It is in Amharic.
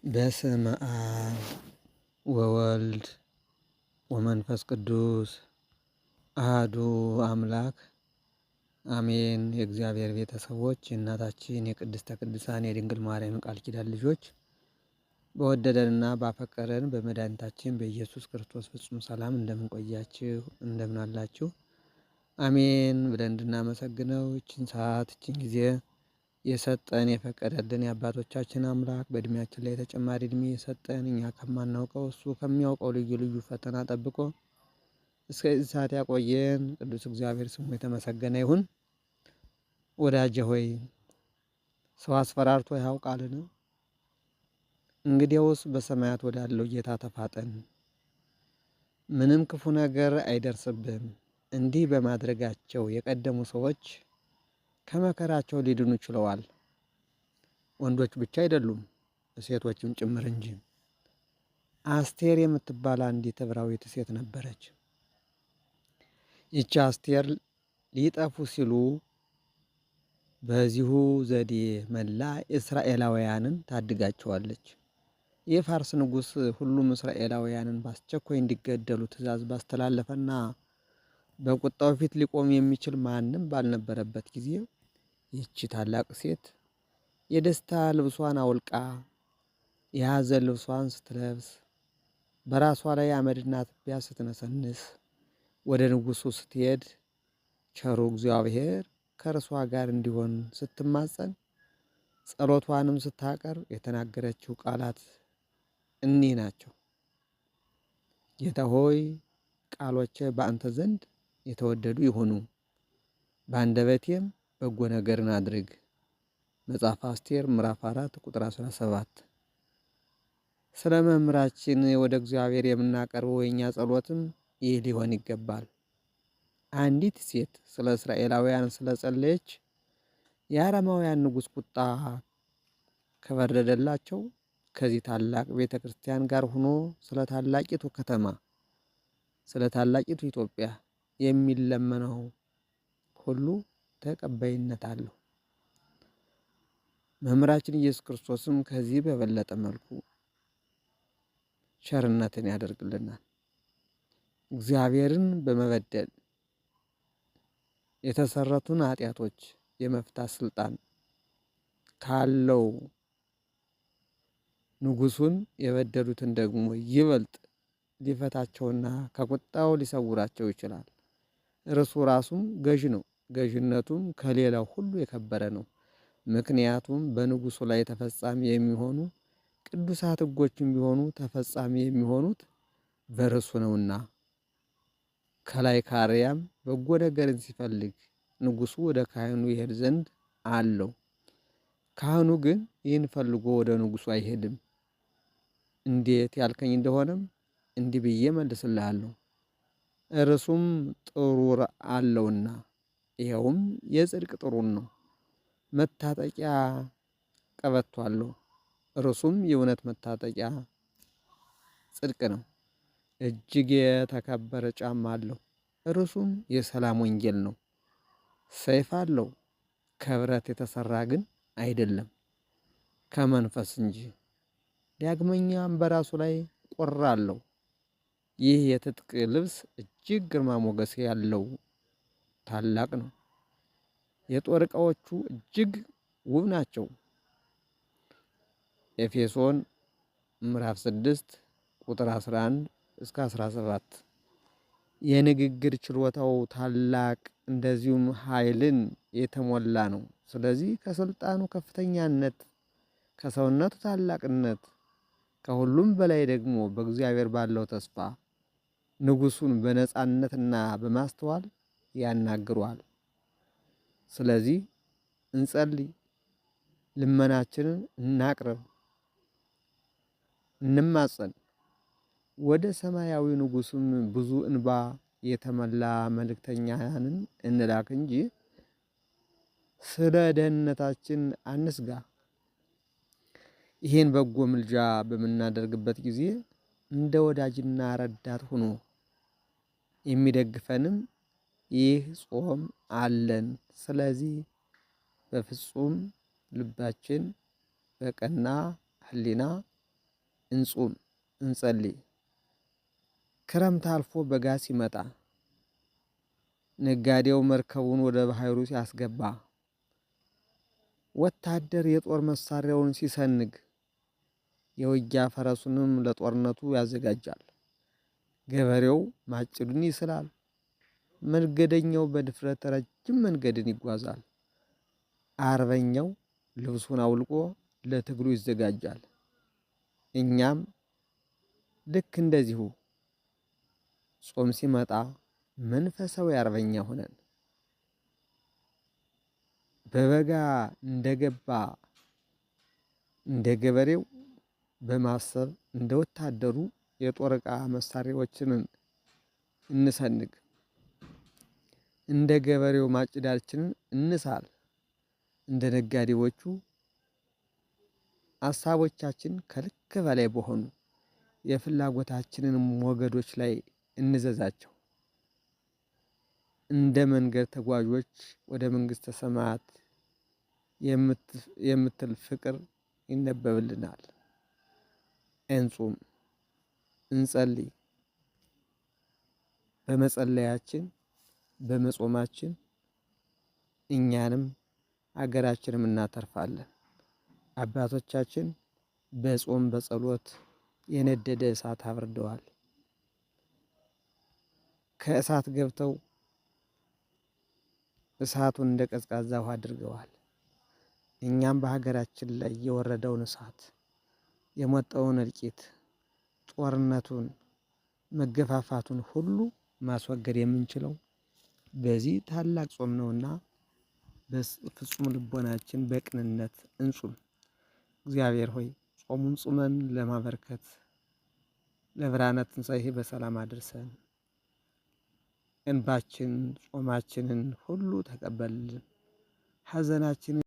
በስመ አብ ወወልድ ወመንፈስ ቅዱስ አሐዱ አምላክ አሜን። የእግዚአብሔር ቤተሰቦች የእናታችን የቅድስተ ቅዱሳን የድንግል ማርያም ቃል ኪዳን ልጆች በወደደንና ባፈቀረን በመድኃኒታችን በኢየሱስ ክርስቶስ ፍጹም ሰላም እንደምንቆያችሁ እንደምን አላችሁ? አሜን ብለን እንድናመሰግነው ይችን ሰዓት ይችን ጊዜ የሰጠን የፈቀደልን የአባቶቻችን አምላክ በእድሜያችን ላይ ተጨማሪ እድሜ የሰጠን እኛ ከማናውቀው እሱ ከሚያውቀው ልዩ ልዩ ፈተና ጠብቆ እስከዚህ ሰዓት ያቆየን ቅዱስ እግዚአብሔር ስሙ የተመሰገነ ይሁን። ወዳጄ ሆይ ሰው አስፈራርቶ ያውቃልን? እንግዲያውስ በሰማያት ወዳለው ጌታ ተፋጠን፣ ምንም ክፉ ነገር አይደርስብህም። እንዲህ በማድረጋቸው የቀደሙ ሰዎች ከመከራቸው ሊድኑ ችለዋል። ወንዶች ብቻ አይደሉም ሴቶችም ጭምር እንጂ። አስቴር የምትባል አንዲት ዕብራዊት ሴት ነበረች። ይቺ አስቴር ሊጠፉ ሲሉ በዚሁ ዘዴ መላ እስራኤላውያንን ታድጋቸዋለች። የፋርስ ንጉሥ ሁሉም እስራኤላውያንን በአስቸኳይ እንዲገደሉ ትእዛዝ ባስተላለፈና በቁጣው ፊት ሊቆም የሚችል ማንም ባልነበረበት ጊዜ ይቺ ታላቅ ሴት የደስታ ልብሷን አውልቃ የሐዘን ልብሷን ስትለብስ በራሷ ላይ አመድና ትቢያ ስትነሰንስ ወደ ንጉሡ ስትሄድ ቸሩ እግዚአብሔር ከእርሷ ጋር እንዲሆን ስትማጸን ጸሎቷንም ስታቀርብ የተናገረችው ቃላት እኒህ ናቸው። ጌታ ሆይ ቃሎቼ በአንተ ዘንድ የተወደዱ ይሁኑ፣ በአንደበቴም በጎ ነገርን አድርግ። መጽሐፈ አስቴር ምዕራፍ 4 ቁጥር 17። ስለ መምህራችን ወደ እግዚአብሔር የምናቀርበው የኛ ጸሎትም ይህ ሊሆን ይገባል። አንዲት ሴት ስለ እስራኤላውያን ስለጸለየች የአረማውያን ንጉሥ ቁጣ ከበረደላቸው ከዚህ ታላቅ ቤተ ክርስቲያን ጋር ሆኖ ስለ ታላቂቱ ከተማ ስለ ታላቂቱ ኢትዮጵያ የሚለመነው ሁሉ ተቀባይነት አለው። መምህራችን ኢየሱስ ክርስቶስም ከዚህ በበለጠ መልኩ ቸርነትን ያደርግልናል። እግዚአብሔርን በመበደል የተሰረቱን ኃጢአቶች የመፍታት ስልጣን ካለው ንጉሡን የበደሉትን ደግሞ ይበልጥ ሊፈታቸውና ከቁጣው ሊሰውራቸው ይችላል። እርሱ ራሱም ገዥ ነው። ገዥነቱም ከሌላው ሁሉ የከበረ ነው። ምክንያቱም በንጉሡ ላይ ተፈጻሚ የሚሆኑ ቅዱሳት ሕጎችም ቢሆኑ ተፈጻሚ የሚሆኑት በርሱ ነውና። ከላይ ካሪያም በጎ ነገርን ሲፈልግ ንጉሡ ወደ ካህኑ ይሄድ ዘንድ አለው። ካህኑ ግን ይህን ፈልጎ ወደ ንጉሡ አይሄድም። እንዴት ያልከኝ እንደሆነም እንዲህ ብዬ መልስልሃለሁ። እርሱም ጥሩር አለውና ይኸውም የጽድቅ ጥሩር ነው። መታጠቂያ ቀበቶ አለው፣ እርሱም የእውነት መታጠቂያ ጽድቅ ነው። እጅግ የተከበረ ጫማ አለው፣ እርሱም የሰላም ወንጌል ነው። ሰይፍ አለው፣ ከብረት የተሰራ ግን አይደለም፣ ከመንፈስ እንጂ። ዳግመኛም በራሱ ላይ ቁራ አለው። ይህ የትጥቅ ልብስ እጅግ ግርማ ሞገስ ያለው ታላቅ ነው። የጦር ዕቃዎቹ እጅግ ውብ ናቸው። ኤፌሶን ምዕራፍ 6 ቁጥር 11 እስከ 17። የንግግር ችሎታው ታላቅ እንደዚሁም ኃይልን የተሞላ ነው። ስለዚህ ከስልጣኑ ከፍተኛነት፣ ከሰውነቱ ታላቅነት፣ ከሁሉም በላይ ደግሞ በእግዚአብሔር ባለው ተስፋ ንጉሡን በነፃነትና በማስተዋል ያናግሯል። ስለዚህ እንጸልይ፣ ልመናችንን እናቅርብ፣ እንማጸን። ወደ ሰማያዊ ንጉሥም ብዙ እንባ የተመላ መልእክተኛንን እንላክ እንጂ ስለ ደህንነታችን አንስጋ። ይህን በጎ ምልጃ በምናደርግበት ጊዜ እንደ ወዳጅና ረዳት ሆኖ የሚደግፈንም ይህ ጾም አለን። ስለዚህ በፍጹም ልባችን በቀና ሕሊና እንጹም እንጸልይ። ክረምት አልፎ በጋ ሲመጣ ነጋዴው መርከቡን ወደ ባህሩ ሲያስገባ ወታደር የጦር መሳሪያውን ሲሰንግ የውጊያ ፈረሱንም ለጦርነቱ ያዘጋጃል። ገበሬው ማጭዱን ይስላል። መንገደኛው በድፍረት ረጅም መንገድን ይጓዛል። አርበኛው ልብሱን አውልቆ ለትግሉ ይዘጋጃል። እኛም ልክ እንደዚሁ ጾም ሲመጣ መንፈሳዊ አርበኛ ሆነን በበጋ እንደገባ እንደ ገበሬው በማሰብ እንደ ወታደሩ የጦር ዕቃ መሳሪያዎችን እንሰንግ። እንደ ገበሬው ማጭዳችንን እንሳል። እንደ ነጋዴዎቹ ሀሳቦቻችን ከልክ በላይ በሆኑ የፍላጎታችንን ሞገዶች ላይ እንዘዛቸው። እንደ መንገድ ተጓዦች ወደ መንግስተ ሰማያት የምትል ፍቅር ይነበብልናል። እንጹም እንጸልይ። በመጸለያችን በመጾማችን እኛንም ሀገራችንም እናተርፋለን። አባቶቻችን በጾም በጸሎት የነደደ እሳት አብርደዋል። ከእሳት ገብተው እሳቱን እንደ ቀዝቃዛ ውሃ አድርገዋል። እኛም በሀገራችን ላይ የወረደውን እሳት የመጣውን እልቂት፣ ጦርነቱን፣ መገፋፋቱን ሁሉ ማስወገድ የምንችለው በዚህ ታላቅ ጾም ነውና በፍጹም ልቦናችን በቅንነት እንጹም። እግዚአብሔር ሆይ ጾሙን ጾመን ለማበርከት ለብርሃነ ትንሣኤህ በሰላም አድርሰን። እንባችን ጾማችንን ሁሉ ተቀበልልን። ሐዘናችንን